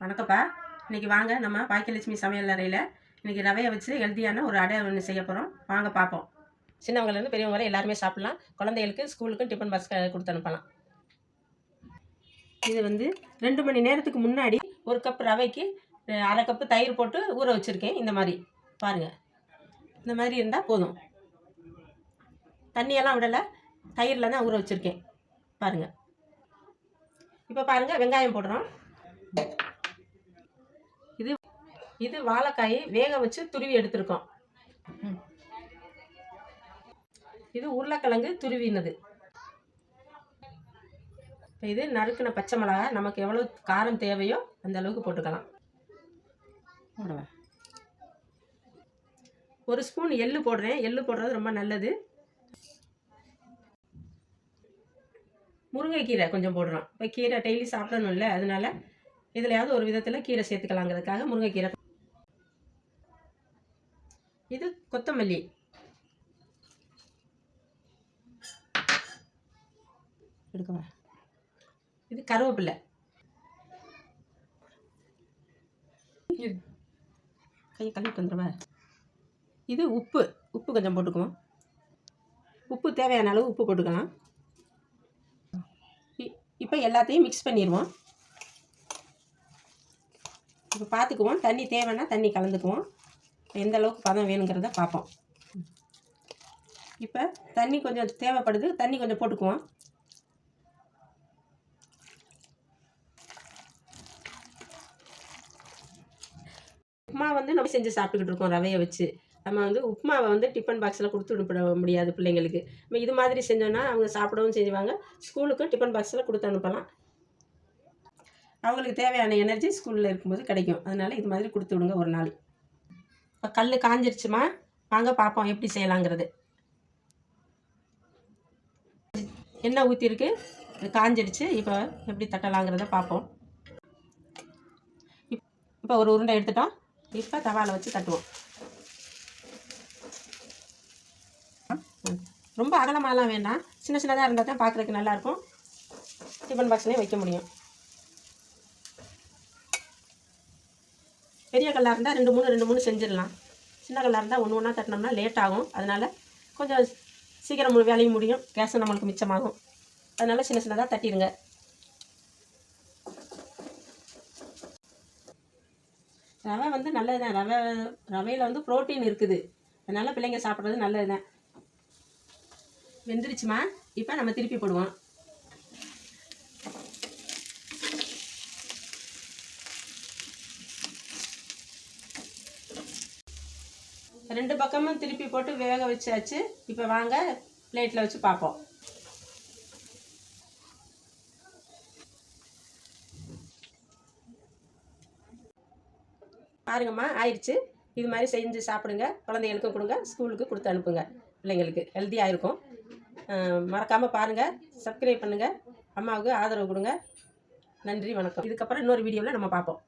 வணக்கம்ப்பா. இன்றைக்கி வாங்க நம்ம பாக்கியலட்சுமி சமையல் அறையில் இன்றைக்கி ரவையை வச்சு ஹெல்த்தியான ஒரு அடை ஒன்று செய்ய போகிறோம். வாங்க பார்ப்போம். சின்னவங்கலேருந்து பெரியவங்க வரை எல்லாருமே சாப்பிட்லாம். குழந்தைகளுக்கு ஸ்கூலுக்கும் டிஃபன் பாக்ஸ் கொடுத்து அனுப்பலாம். இது 2 மணி நேரத்துக்கு முன்னாடி 1 கப் ரவைக்கு 1/2 கப்பு தயிர் போட்டு ஊற வச்சுருக்கேன். இந்த மாதிரி பாருங்கள். இந்த மாதிரி இருந்தால் போதும். தண்ணியெல்லாம் விடலை, தயிரில் தான் ஊற வச்சுருக்கேன். பாருங்கள். இப்போ பாருங்கள், வெங்காயம் போடுறோம். இது வாழைக்காயை வேக வச்சு துருவி எடுத்துருக்கோம். இது உருளைக்கிழங்கு துருவினது. இது நறுக்கின பச்சை மிளகா. நமக்கு எவ்வளோ காரம் தேவையோ அந்த அளவுக்கு போட்டுக்கலாம். 1 ஸ்பூன் எள்ளு போடுறேன். எள்ளு போடுறது ரொம்ப நல்லது. முருங்கைக்கீரை கொஞ்சம் போடுறோம். இப்போ கீரை டெய்லி சாப்பிடணும்ல, அதனால இதுலையாவது ஒரு விதத்தில் கீரை சேர்த்துக்கலாங்கிறதுக்காக முருங்கைக்கீரை. இது கொத்தமல்லி. எடுக்கவா. இது கருவேப்பிலை. கையை கழுவிட்டு வந்துடுவா. இது உப்பு. உப்பு கொஞ்சம் போட்டுக்குவோம். உப்பு தேவையான அளவு உப்பு போட்டுக்கலாம். இப்போ எல்லாத்தையும் மிக்ஸ் பண்ணிடுவோம். இப்போ பார்த்துக்குவோம். தண்ணி தேவைன்னா தண்ணி கலந்துக்குவோம். எந்த அளவுக்கு பதம் வேணுங்கிறத பார்ப்போம். இப்போ தண்ணி கொஞ்சம் தேவைப்படுது, தண்ணி கொஞ்சம் போட்டுக்குவோம். உப்புமா நம்ம செஞ்சு சாப்பிட்டுக்கிட்டு இருக்கோம் ரவையை வச்சு. நம்ம உப்புமாவை டிஃபன் பாக்ஸில் கொடுத்து அனுப்ப முடியாது பிள்ளைங்களுக்கு. நம்ம இது மாதிரி செஞ்சோன்னா அவங்க சாப்பிடவும் செஞ்சுவாங்க. ஸ்கூலுக்கும் டிஃபன் பாக்ஸில் கொடுத்து அனுப்பலாம். அவங்களுக்கு தேவையான எனர்ஜி ஸ்கூலில் இருக்கும்போது கிடைக்கும். அதனால் இது மாதிரி கொடுத்து விடுங்க ஒரு நாள். இப்போ கல் காஞ்சிருச்சுமா, வாங்க பார்ப்போம் எப்படி செய்யலாங்கிறது. எண்ணெய் ஊற்றிருக்கு, இது காஞ்சிடுச்சு. இப்போ எப்படி தட்டலாங்கிறத பார்ப்போம். இப்போ ஒரு உருண்டை எடுத்துட்டோம். இப்போ தவாவில் வச்சு தட்டுவோம். ரொம்ப அகலமாகலாம் வேண்டாம், சின்ன சின்னதாக இருந்தால் தான் பார்க்குறதுக்கு நல்லாயிருக்கும். டிஃபன் பாக்ஸ்லேயே வைக்க முடியும். பெரிய கல்லாக இருந்தால் 2-3 செஞ்சிடலாம். சின்ன கல்லாக இருந்தால் ஒன்று ஒன்றா தட்டினோம்னா லேட் ஆகும். அதனால் கொஞ்சம் சீக்கிரம் வேலையும் முடியும், கேஸும் நம்மளுக்கு மிச்சமாகும். அதனால் சின்ன சின்னதாக தட்டிடுங்க. ரவை நல்லது தான். ரவையில் ப்ரோட்டீன் இருக்குது. அதனால் பிள்ளைங்க சாப்பிட்றது நல்லது தான். வெந்துருச்சுமா, இப்போ நம்ம திருப்பி போடுவோம். ரெண்டு பக்கமும் திருப்பி போட்டு வேக வச்சாச்சு. இப்போ வாங்க பிளேட்டில் வச்சு பார்ப்போம். பாருங்கம்மா, ஆயிடுச்சு. இது மாதிரி செஞ்சு சாப்பிடுங்க. குழந்தைகளுக்கும் கொடுங்க, ஸ்கூலுக்கு கொடுத்து அனுப்புங்க. பிள்ளைங்களுக்கு ஹெல்த்தியாக இருக்கும். மறக்காமல் பாருங்கள், சப்ஸ்கிரைப் பண்ணுங்கள், அம்மாவுக்கு ஆதரவு கொடுங்க. நன்றி, வணக்கம். இதுக்கப்புறம் இன்னொரு வீடியோவில் நம்ம பார்ப்போம்.